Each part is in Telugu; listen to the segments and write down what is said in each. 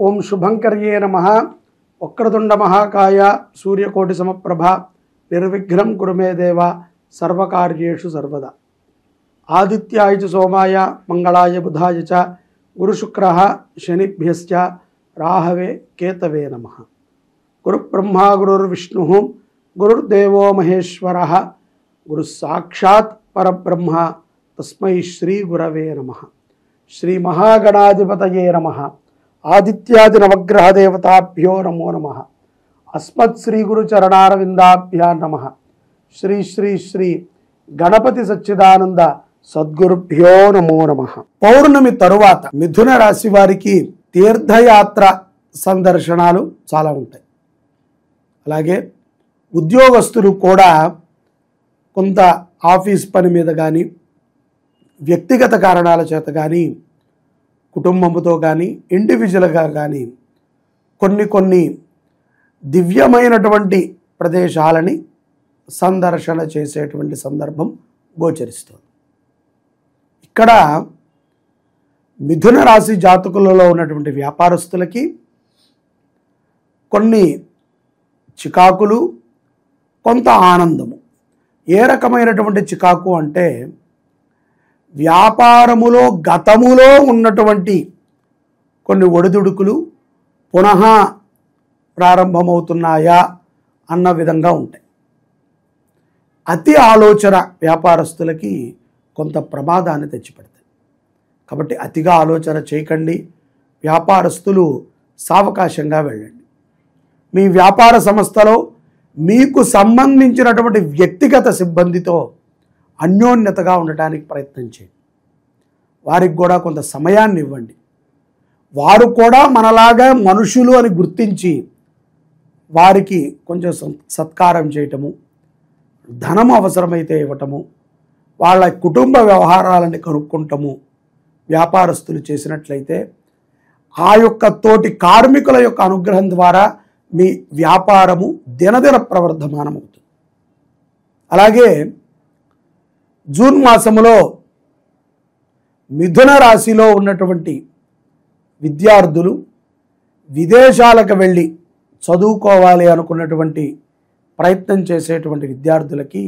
ఓం శుభంకర్యే నమః. వక్రతుండ మహాకాయ సూర్యకోటి సమప్రభ నిర్విఘ్నం కురు మే దేవ సర్వకార్యేషు సర్వదా. ఆదిత్యాయ చ సోమాయ మంగళాయ బుధాయ చ గురుశుక్రః శనిభ్యశ్చ రాహవే కేతవే నమః. గురు బ్రహ్మా గురుర్విష్ణుః గురుర్దేవో మహేశ్వరః గురు సాక్షాత్ పరబ్రహ్మ తస్మై శ్రీ గురవే నమః. శ్రీ మహాగణాధిపతయే నమః. ఆదిత్యాది నవగ్రహ దేవతాభ్యో నమో నమః. అస్మత్ శ్రీ గురు చరణారవిందాభ్యా నమః. శ్రీ శ్రీ శ్రీ గణపతి సచ్చిదానంద సద్గురుభ్యో నమో నమః. పౌర్ణమి తరువాత మిథున రాశి వారికి తీర్థయాత్ర సందర్శనాలు చాలా ఉంటాయి. అలాగే ఉద్యోగస్తులు కూడా కొంత ఆఫీస్ పని మీద కానీ వ్యక్తిగత కారణాల చేత కానీ కుటుంబంతో కానీ ఇండివిజువల్గా కానీ కొన్ని దివ్యమైనటువంటి ప్రదేశాలని సందర్శన చేసేటువంటి సందర్భం గోచరిస్తుంది. ఇక్కడ మిథున రాశి జాతకులలో ఉన్నటువంటి వ్యాపారస్తులకి కొన్ని చికాకులు, కొంత ఆనందము. ఏ రకమైనటువంటి చికాకు అంటే వ్యాపారములో గతములో ఉన్నటువంటి కొన్ని ఒడిదుడుకులు పునః ప్రారంభమవుతున్నాయా అన్న విధంగా ఉంటాయి. అతి ఆలోచన వ్యాపారస్తులకి కొంత ప్రమాదాన్ని తెచ్చిపెడతాయి. కాబట్టి అతిగా ఆలోచన చేయకండి. వ్యాపారస్తులు సావకాశంగా వెళ్ళండి. మీ వ్యాపార సంస్థలో మీకు సంబంధించినటువంటి వ్యక్తిగత సిబ్బందితో అన్యోన్యతగా ఉండటానికి ప్రయత్నం చేయండి. వారికి కూడా కొంత సమయాన్ని ఇవ్వండి. వారు కూడా మనలాగా మనుషులు అని గుర్తించి వారికి కొంచెం సత్కారం చేయటము, ధనం అవసరమైతే ఇవ్వటము, వాళ్ళ కుటుంబ వ్యవహారాలని కనుక్కుంటము వ్యాపారస్తులు చేసినట్లయితే ఆ యొక్క తోటి కార్మికుల యొక్క అనుగ్రహం ద్వారా మీ వ్యాపారము దినదిన ప్రవర్ధమానమవుతుంది. అలాగే జూన్ మాసములో మిథున రాశిలో ఉన్నటువంటి విద్యార్థులు విదేశాలకు వెళ్ళి చదువుకోవాలి అనుకున్నటువంటి ప్రయత్నం చేసేటువంటి విద్యార్థులకి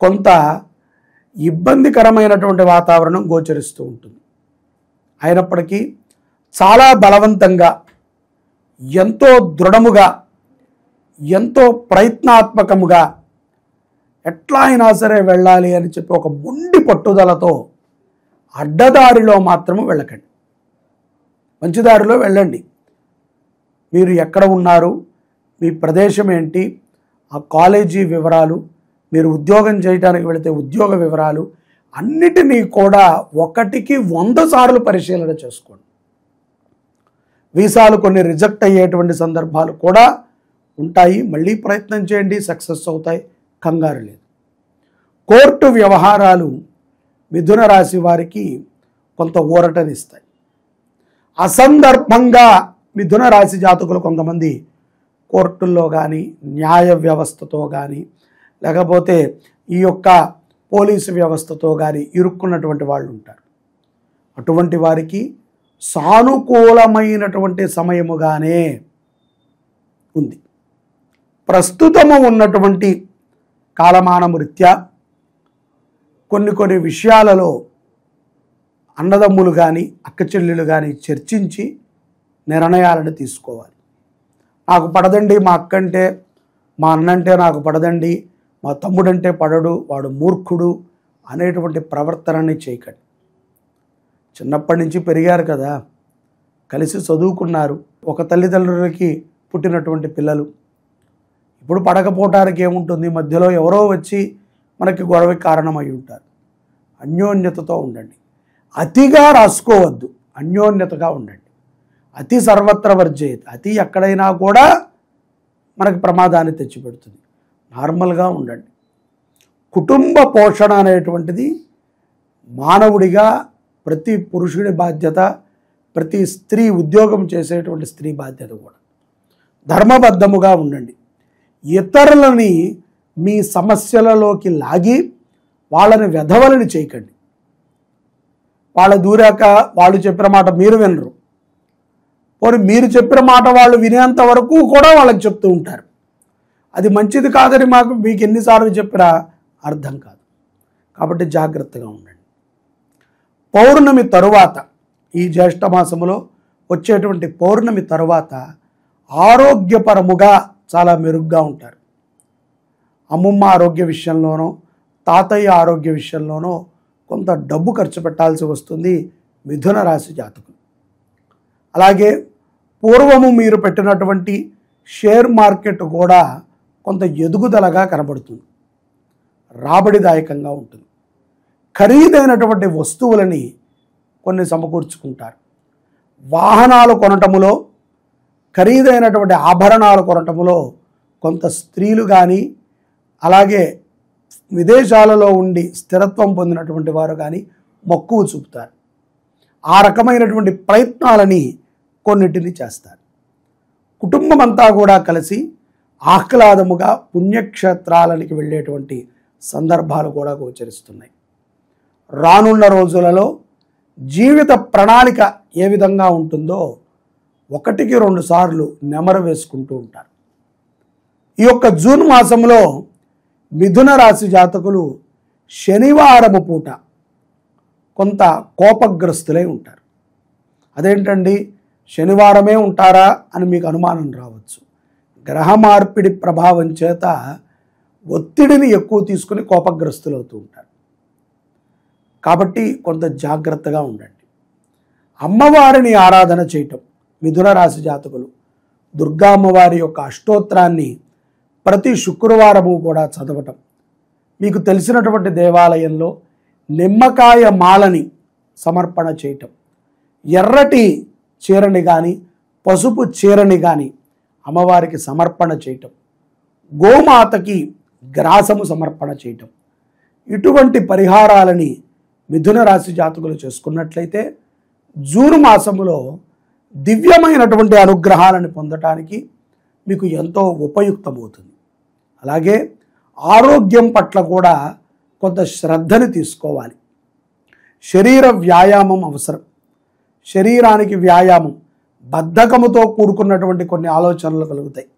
కొంత ఇబ్బందికరమైనటువంటి వాతావరణం గోచరిస్తూ ఉంటుంది. అయినప్పటికీ చాలా బలవంతంగా, ఎంతో దృఢముగా, ఎంతో ప్రయత్నాత్మకముగా ఎట్లా అయినా సరే వెళ్ళాలి అని చెప్పి ఒక మొండి పట్టుదలతో అడ్డదారిలో మాత్రము వెళ్ళకండి. మంచి దారిలో వెళ్ళండి. మీరు ఎక్కడ ఉన్నారు, మీ ప్రదేశం ఏంటి, ఆ కాలేజీ వివరాలు, మీరు ఉద్యోగం చేయడానికి వెళితే ఉద్యోగ వివరాలు అన్నిటినీ కూడా 1కి 100 సార్లు పరిశీలన చేసుకోండి. వీసాలు కొన్ని రిజెక్ట్ అయ్యేటువంటి సందర్భాలు కూడా ఉంటాయి. మళ్ళీ ప్రయత్నం చేయండి, సక్సెస్ అవుతాయి, కంగారు లేదు. కోర్టు వ్యవహారాలు మిథున రాశి వారికి కొంత ఊరటనిస్తాయి. అసందర్భంగా మిథున రాశి జాతకులు కొంతమంది కోర్టుల్లో కానీ, న్యాయ వ్యవస్థతో కానీ, లేకపోతే ఈ యొక్క పోలీసు వ్యవస్థతో కానీ ఇరుక్కున్నటువంటి వాళ్ళు ఉంటారు. అటువంటి వారికి సానుకూలమైనటువంటి సమయముగానే ఉంది. ప్రస్తుతము ఉన్నటువంటి కాలమానము రీత్యా కొన్ని విషయాలలో అన్నదమ్ములు కానీ, అక్కచెల్లెలు కానీ చర్చించి నిర్ణయాలను తీసుకోవాలి. నాకు పడదండి మా అక్కంటే, మా అన్నంటే నాకు పడదండి, మా తమ్ముడంటే పడడు, వాడు మూర్ఖుడు అనేటువంటి ప్రవర్తనని చేయకండి. చిన్నప్పటి నుంచి పెరిగారు కదా, కలిసి చదువుకున్నారు, ఒక తల్లిదండ్రులకి పుట్టినటువంటి పిల్లలు. ఇప్పుడు పడకపోవటానికి ఏముంటుంది, మధ్యలో ఎవరో వచ్చి మనకి గొడవకి కారణమై ఉంటారు. అన్యోన్యతతో ఉండండి. అతిగా రాసుకోవద్దు, అన్యోన్యతగా ఉండండి. అతి సర్వత్ర వర్జేత్. అతి ఎక్కడైనా కూడా మనకు ప్రమాదాన్ని తెచ్చిపెడుతుంది. నార్మల్గా ఉండండి. కుటుంబ పోషణ అనేటువంటిది మానవుడిగా ప్రతి పురుషుడి బాధ్యత, ప్రతి స్త్రీ ఉద్యోగం చేసేటువంటి స్త్రీ బాధ్యత కూడా. ధర్మబద్ధముగా ఉండండి. ఇతరులని మీ సమస్యలలోకి లాగి వాళ్ళని వెధవలని చేయకండి. వాళ్ళ దూరాక వాళ్ళు చెప్పిన మాట మీరు వినరు. పోనీ మీరు చెప్పిన మాట వాళ్ళు వినేంత వరకు కూడా వాళ్ళకి చెప్తూ ఉంటారు. అది మంచిది కాదని మీకు ఎన్నిసార్లు చెప్పినా అర్థం కాదు. కాబట్టి జాగ్రత్తగా ఉండండి. పౌర్ణమి తరువాత, ఈ జ్యేష్ఠ మాసములో వచ్చేటువంటి పౌర్ణమి తరువాత ఆరోగ్యపరముగా చాలా మెరుగ్గా ఉంటారు. అమ్మమ్మ ఆరోగ్య విషయంలోనో, తాతయ్య ఆరోగ్య విషయంలోనో కొంత డబ్బు ఖర్చు పెట్టాల్సి వస్తుంది మిథున రాశి జాతకులు. అలాగే పూర్వము మీరు పెట్టినటువంటి షేర్ మార్కెట్ కూడా కొంత ఎదుగుదలగా కనబడుతుంది, రాబడిదాయకంగా ఉంటుంది. ఖరీదైనటువంటి వస్తువులని కొన్ని సమకూర్చుకుంటారు. వాహనాలు కొనటములో, ఖరీదైనటువంటి ఆభరణాలు కొనటములో కొంత స్త్రీలు కానీ, అలాగే విదేశాలలో ఉండి స్థిరత్వం పొందినటువంటి వారు కానీ మక్కువ చూపుతారు. ఆ రకమైనటువంటి ప్రయత్నాలని కొన్నిటిని చేస్తారు. కుటుంబం అంతా కూడా కలిసి ఆహ్లాదముగా పుణ్యక్షేత్రాలకి వెళ్ళేటువంటి సందర్భాలు కూడా గోచరిస్తున్నాయి. రానున్న రోజులలో జీవిత ప్రణాళిక ఏ విధంగా ఉంటుందో 1-2 సార్లు నెమరు వేసుకుంటూ ఉంటారు. ఈ యొక్క జూన్ మాసంలో మిథున రాశి జాతకులు శనివారము పూట కొంత కోపగ్రస్తులై ఉంటారు. అదేంటండి, శనివారమే ఉంటారా అని మీకు అనుమానం రావచ్చు. గ్రహ మార్పిడి ప్రభావం చేత ఒత్తిడిని ఎక్కువ తీసుకుని కోపగ్రస్తులు అవుతూ ఉంటారు. కాబట్టి కొంత జాగ్రత్తగా ఉండండి. అమ్మవారిని ఆరాధన చేయటం, మిథున రాశి జాతకులు దుర్గా అమ్మవారి యొక్క అష్టోత్తరాన్ని ప్రతి శుక్రవారము కూడా చదవటం, మీకు తెలిసినటువంటి దేవాలయంలో నిమ్మకాయ మాలని సమర్పణ చేయటం, ఎర్రటి చీరని కానీ పసుపు చీరని కానీ అమ్మవారికి సమర్పణ చేయటం, గోమాతకి గ్రాసము సమర్పణ చేయటం, ఇటువంటి పరిహారాలని మిథున రాశి జాతకులు చేసుకున్నట్లయితే జూన్ మాసములో దివ్యమైనటువంటి అనుగ్రహాలను పొందటానికి మీకు ఎంతో ఉపయుక్తమవుతుంది. అలాగే ఆరోగ్యం పట్ల కూడా కొంత శ్రద్ధని తీసుకోవాలి. శరీర వ్యాయామం అవసరం. శరీరానికి వ్యాయామం, బద్ధకముతో కూడుకున్నటువంటి కొన్ని ఆలోచనలు కలుగుతాయి.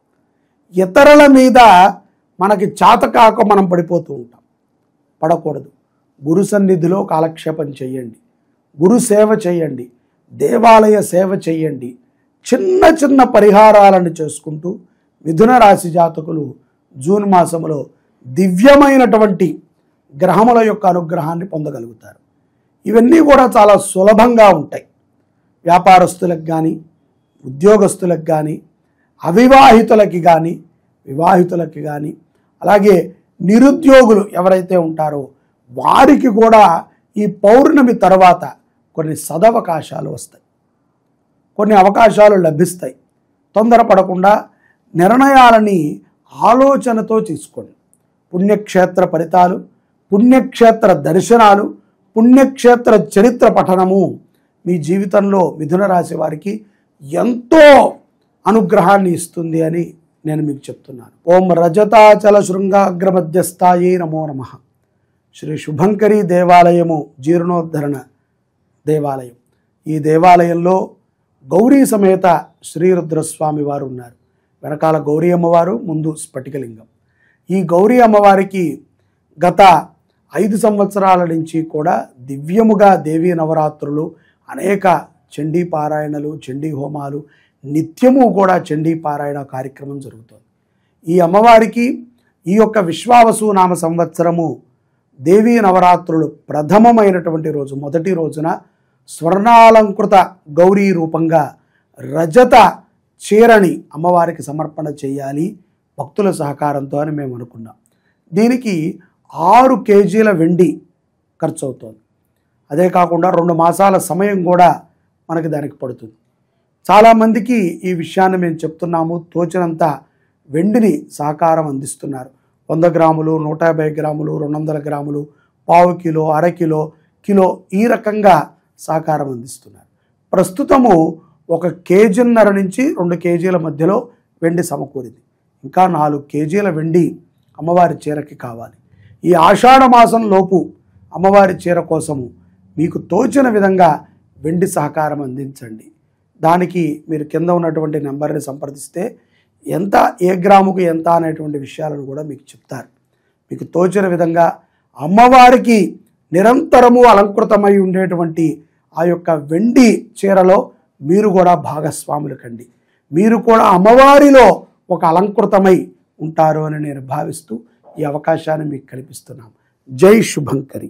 ఇతరుల మీద మనకి చాతకాక మనం పడిపోతూ ఉంటాం. పడకూడదు. గురు సన్నిధిలో కాలక్షేపం చేయండి, గురు సేవ చేయండి, దేవాలయ సేవ చేయండి. చిన్న చిన్న పరిహారాలను చేసుకుంటూ మిథున రాశి జాతకులు జూన్ మాసంలో దివ్యమైనటువంటి గ్రహముల యొక్క అనుగ్రహాన్ని పొందగలుగుతారు. ఇవన్నీ కూడా చాలా సులభంగా ఉంటాయి. వ్యాపారస్తులకు కానీ, ఉద్యోగస్తులకు కానీ, అవివాహితులకి కానీ, వివాహితులకి కానీ, అలాగే నిరుద్యోగులు ఎవరైతే ఉంటారో వారికి కూడా ఈ పౌర్ణమి తర్వాత కొన్ని సదవకాశాలు వస్తాయి, కొన్ని అవకాశాలు లభిస్తాయి. తొందరపడకుండా నిర్ణయాలని ఆలోచనతో తీసుకోండి. పుణ్యక్షేత్ర ఫలితాలు, పుణ్యక్షేత్ర దర్శనాలు, పుణ్యక్షేత్ర చరిత్ర పఠనము మీ జీవితంలో మిథున రాశి వారికి ఎంతో అనుగ్రహాన్ని ఇస్తుంది అని నేను మీకు చెప్తున్నాను. ఓం రజతాచల శృంగాగ్రమధ్యస్థాయే నమో నమః. శ్రీ శుభంకరి దేవాలయము జీర్ణోద్ధరణ దేవాలయం. ఈ దేవాలయంలో గౌరీ సమేత శ్రీరుద్రస్వామి వారు ఉన్నారు. వెనకాల గౌరీ అమ్మవారు, ముందు స్ఫటికలింగం. ఈ గౌరీ అమ్మవారికి గత 5 సంవత్సరాల నుంచి కూడా దివ్యముగా దేవీ నవరాత్రులు, అనేక చండీ పారాయణలు, చండీ హోమాలు, నిత్యము కూడా చండీ పారాయణ కార్యక్రమం జరుగుతుంది. ఈ అమ్మవారికి ఈ యొక్క విశ్వావసు నామ సంవత్సరము దేవీ నవరాత్రులు ప్రథమమైనటువంటి రోజు, మొదటి రోజున స్వర్ణాలంకృత గౌరీ రూపంగా రజత చీరని అమ్మవారికి సమర్పణ చేయాలి భక్తుల సహకారంతో అని మేము అనుకున్నాం. దీనికి 6 కేజీల వెండి ఖర్చు అవుతుంది. అదే కాకుండా 2 మాసాల సమయం కూడా మనకి దానికి పడుతుంది. చాలామందికి ఈ విషయాన్ని మేము చెప్తున్నాము. తోచినంత వెండిని సహకారం అందిస్తున్నారు. 100 గ్రాములు, 150 గ్రాములు, 200 గ్రాములు, పావు కిలో, అరకిలో, కిలో, ఈ రకంగా సహకారం అందిస్తున్నారు. ప్రస్తుతము 1 కేజీన్నర నుంచి 2 కేజీల మధ్యలో వెండి సమకూరింది. ఇంకా 4 కేజీల వెండి అమ్మవారి చీరకి కావాలి. ఈ ఆషాఢ మాసం లోపు అమ్మవారి చీర కోసము మీకు తోచిన విధంగా వెండి సహకారం అందించండి. దానికి మీరు కింద ఉన్నటువంటి నెంబర్ని సంప్రదిస్తే ఎంత, ఏ గ్రాముకు ఎంత అనేటువంటి విషయాలను కూడా మీకు చెప్తారు. మీకు తోచిన విధంగా అమ్మవారికి నిరంతరము అలంకృతమై ఉండేటువంటి ఆ యొక్క వెండి చీరలో మీరు కూడా భాగస్వాములు కండి. మీరు కూడా అమ్మవారిలో ఒక అలంకృతమై ఉంటారు అని నేను భావిస్తూ ఈ అవకాశాన్ని మీకు కల్పిస్తున్నాను. జై శుభంకరి.